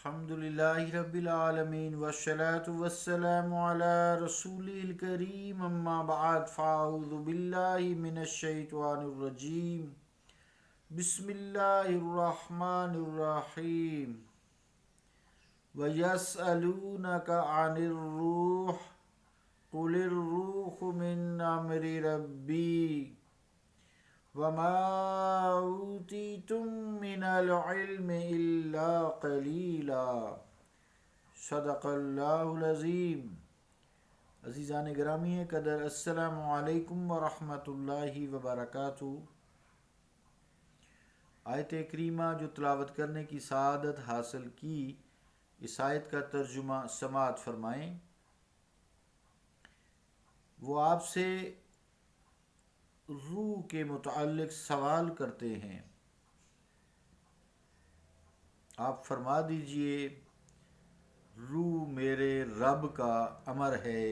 الحمدللہ رب العالمین والصلاة والسلام علی رسولہ الکریم اما بعد فاعوذ باللہ من الشیطان الرجیم بسم اللہ الرحمن الرحیم وَيَسْأَلُونَكَ عَنِ الرُّوحِ قُلِ الرُّوحُ مِنْ أَمْرِ رَبِّي وَمَا أُوتِيتُم مِّنَ الْعِلْمِ إِلَّا قَلِيلًا صدق اللہ العظیم۔ عزیزان گرامی قدر، السلام علیکم ورحمۃ اللہ وبرکاتہ۔ آیت کریمہ جو تلاوت کرنے کی سعادت حاصل کی، اس آیت کا ترجمہ سماعت فرمائیں۔ وہ آپ سے روح کے متعلق سوال کرتے ہیں، آپ فرما دیجئے روح میرے رب کا امر ہے،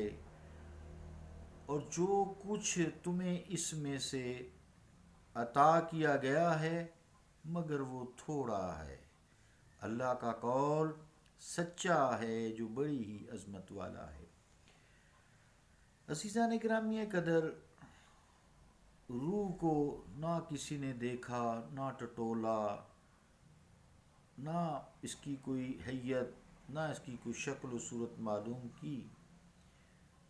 اور جو کچھ تمہیں اس میں سے عطا کیا گیا ہے مگر وہ تھوڑا ہے۔ اللہ کا قول سچا ہے جو بڑی ہی عظمت والا ہے۔ عزیزان گرامی قدر، روح کو نہ کسی نے دیکھا، نہ ٹٹولا، نہ اس کی کوئی حیت، نہ اس کی کوئی شکل و صورت معلوم کی،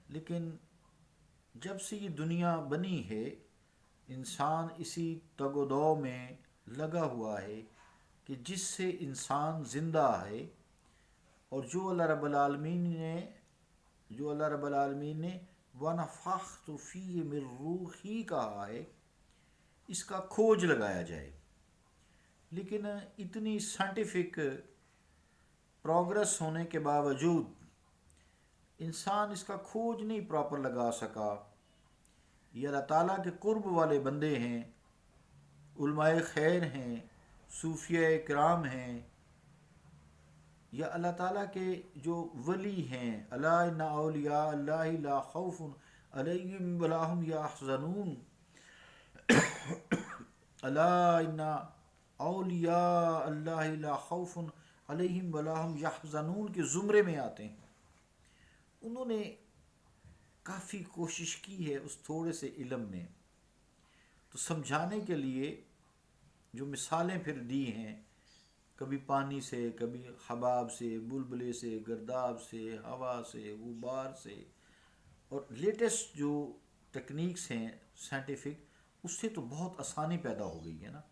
لیکن جب سے یہ دنیا بنی ہے انسان اسی تگ و دو میں لگا ہوا ہے کہ جس سے انسان زندہ ہے، اور جو اللہ رب العالمین نے وَنَفَخْتُ فِيهِ مِن رُوحِي کہا ہے، اس کا کھوج لگایا جائے۔ لیکن اتنی سائنٹیفک پروگرس ہونے کے باوجود انسان اس کا کھوج نہیں پراپر لگا سکا۔ یہ اللہ تعالیٰ کے قرب والے بندے ہیں، علماء خیر ہیں، صوفیاء کرام ہیں، یا اللہ تعالیٰ کے جو ولی ہیں، الا ان اولیاء اللہ لا خوف علیہم ولا هم یحزنون، الا ان اولیاء اللہ لا خوف علیہم ولا هم یحزنون کے زمرے میں آتے ہیں۔ انہوں نے کافی کوشش کی ہے اس تھوڑے سے علم میں، تو سمجھانے کے لیے جو مثالیں پھر دی ہیں، کبھی پانی سے، کبھی حباب سے، بلبلے سے، گرداب سے، ہوا سے، غبار سے، اور لیٹسٹ جو ٹیکنیکس ہیں سائنٹیفک، اس سے تو بہت آسانی پیدا ہو گئی ہے نا،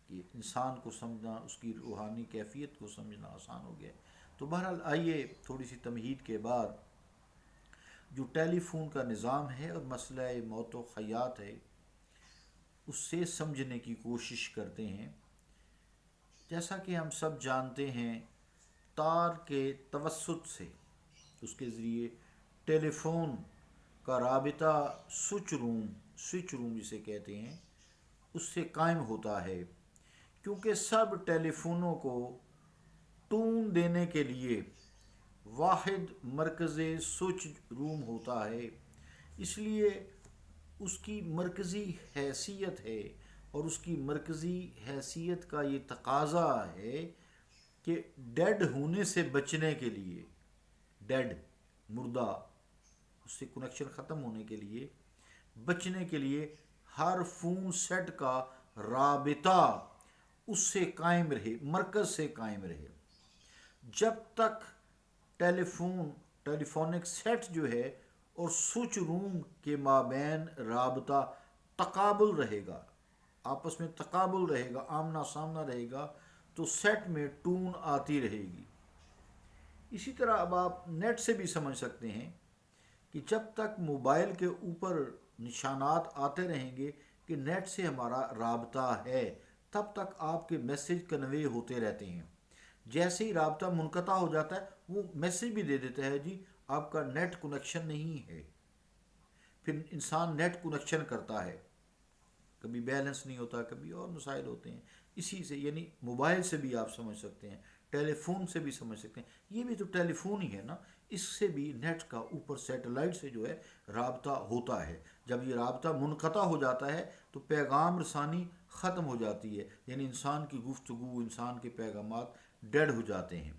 کہ انسان کو سمجھنا، اس کی روحانی کیفیت کو سمجھنا آسان ہو گیا ہے۔ تو بہرحال آئیے تھوڑی سی تمہید کے بعد جو ٹیلی فون کا نظام ہے اور مسئلہ موت و حیات ہے، اس سے سمجھنے کی کوشش کرتے ہیں۔ جیسا کہ ہم سب جانتے ہیں، تار کے توسط سے، اس کے ذریعے ٹیلی فون کا رابطہ سوئچ روم جسے کہتے ہیں، اس سے قائم ہوتا ہے، کیونکہ سب ٹیلی فونوں کو ٹون دینے کے لیے واحد مرکز سوئچ روم ہوتا ہے، اس لیے اس کی مرکزی حیثیت ہے، اور اس کی مرکزی حیثیت کا یہ تقاضا ہے کہ ڈیڈ ہونے سے بچنے کے لیے، مردہ، اس سے کنیکشن ختم ہونے کے لیے، بچنے کے لیے ہر فون سیٹ کا رابطہ اس سے قائم رہے، مرکز سے قائم رہے۔ جب تک ٹیلی فونک سیٹ جو ہے اور سوئچ روم کے مابین رابطہ تقابل رہے گا، آپس میں تقابل رہے گا، آمنا سامنا رہے گا، تو سیٹ میں ٹون آتی رہے گی۔ اسی طرح اب آپ نیٹ سے بھی سمجھ سکتے ہیں کہ جب تک موبائل کے اوپر نشانات آتے رہیں گے کہ نیٹ سے ہمارا رابطہ ہے، تب تک آپ کے میسیج کنوے ہوتے رہتے ہیں۔ جیسے ہی رابطہ منقطع ہو جاتا ہے، وہ میسیج بھی دے دیتا ہے، جی آپ کا نیٹ کنیکشن نہیں ہے۔ پھر انسان نیٹ کنیکشن کرتا ہے، کبھی بیلنس نہیں ہوتا، کبھی اور مسائل ہوتے ہیں۔ اسی سے یعنی موبائل سے بھی آپ سمجھ سکتے ہیں، ٹیلی فون سے بھی سمجھ سکتے ہیں، یہ بھی تو ٹیلی فون ہی ہے نا، اس سے بھی نیٹ کا اوپر سیٹلائٹ سے جو ہے رابطہ ہوتا ہے۔ جب یہ رابطہ منقطع ہو جاتا ہے تو پیغام رسانی ختم ہو جاتی ہے، یعنی انسان کی گفتگو، انسان کے پیغامات ڈیڈ ہو جاتے ہیں۔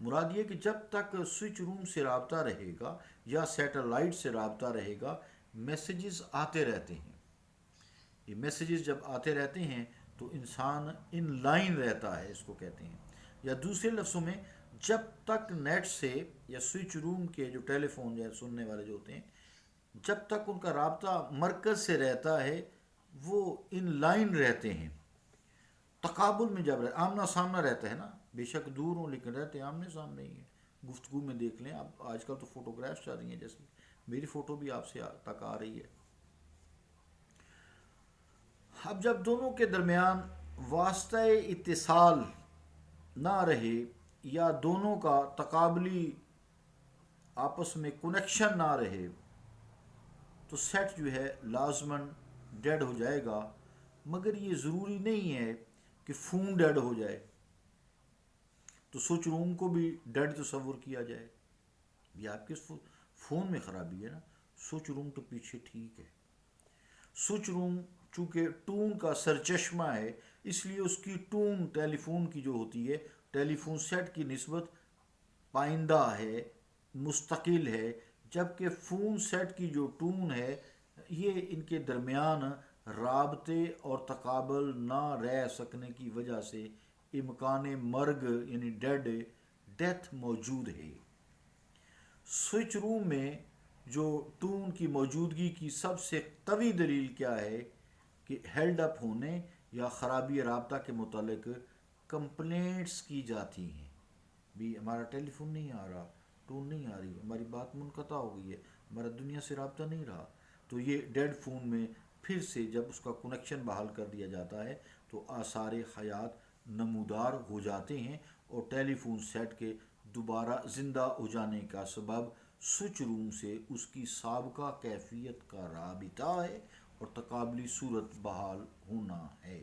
مراد یہ کہ جب تک سوئچ روم سے رابطہ رہے گا یا سیٹلائٹ سے رابطہ رہے گا میسیجز آتے رہتے ہیں. یہ میسیجز جب آتے رہتے ہیں تو انسان ان لائن رہتا ہے، اس کو کہتے ہیں. یا دوسرے لفظوں میں جب تک نیٹ سے یا سوئچ روم کے جو ٹیلی فون یا سننے والے جو ہوتے ہیں، جب تک ان کا رابطہ مرکز سے رہتا ہے وہ ان لائن رہتے ہیں. تقابل میں جب آمنا سامنا رہتا ہے نا، بے شک دور ہوں لیکن رہتے آمنے سامنے ہی ہیں. گفتگو میں دیکھ لیں اب آج کل تو فوٹوگرافس چل رہی ہیں، جیسے میری فوٹو بھی آپ سے تک آ رہی ہے. اب جب دونوں کے درمیان واسطہ اتصال نہ رہے یا دونوں کا تقابلی آپس میں کنیکشن نہ رہے تو سیٹ جو ہے لازماً ڈیڈ ہو جائے گا. مگر یہ ضروری نہیں ہے کہ فون ڈیڈ ہو جائے تو سوئچ روم کو بھی ڈیڈ تصور کیا جائے. یہ آپ کے فون میں خرابی ہے نا، سوئچ روم تو پیچھے ٹھیک ہے. سوئچ روم چونکہ ٹون کا سرچشمہ ہے اس لیے اس کی ٹون ٹیلی فون کی جو ہوتی ہے ٹیلی فون سیٹ کی نسبت پائندہ ہے، مستقل ہے، جبکہ فون سیٹ کی جو ٹون ہے یہ ان کے درمیان رابطے اور تقابل نہ رہ سکنے کی وجہ سے امکان مرگ یعنی ڈیتھ موجود ہے. سوئچ روم میں جو ٹون کی موجودگی کی سب سے قوی دلیل کیا ہے کہ ہیلڈ اپ ہونے یا خرابی رابطہ کے متعلق کمپلینٹس کی جاتی ہیں. بھی ہمارا ٹیلی فون نہیں آ رہا، ٹون نہیں آ رہی، ہماری بات منقطع ہو گئی ہے، ہمارا دنیا سے رابطہ نہیں رہا. تو یہ ڈیڈ فون میں پھر سے جب اس کا کنیکشن بحال کر دیا جاتا ہے تو آثار حیات نمودار ہو جاتے ہیں اور ٹیلی فون سیٹ کے دوبارہ زندہ ہو جانے کا سبب سوئچ روم سے اس کی سابقہ کیفیت کا رابطہ ہے اور تقابلی صورت بحال ہونا ہے.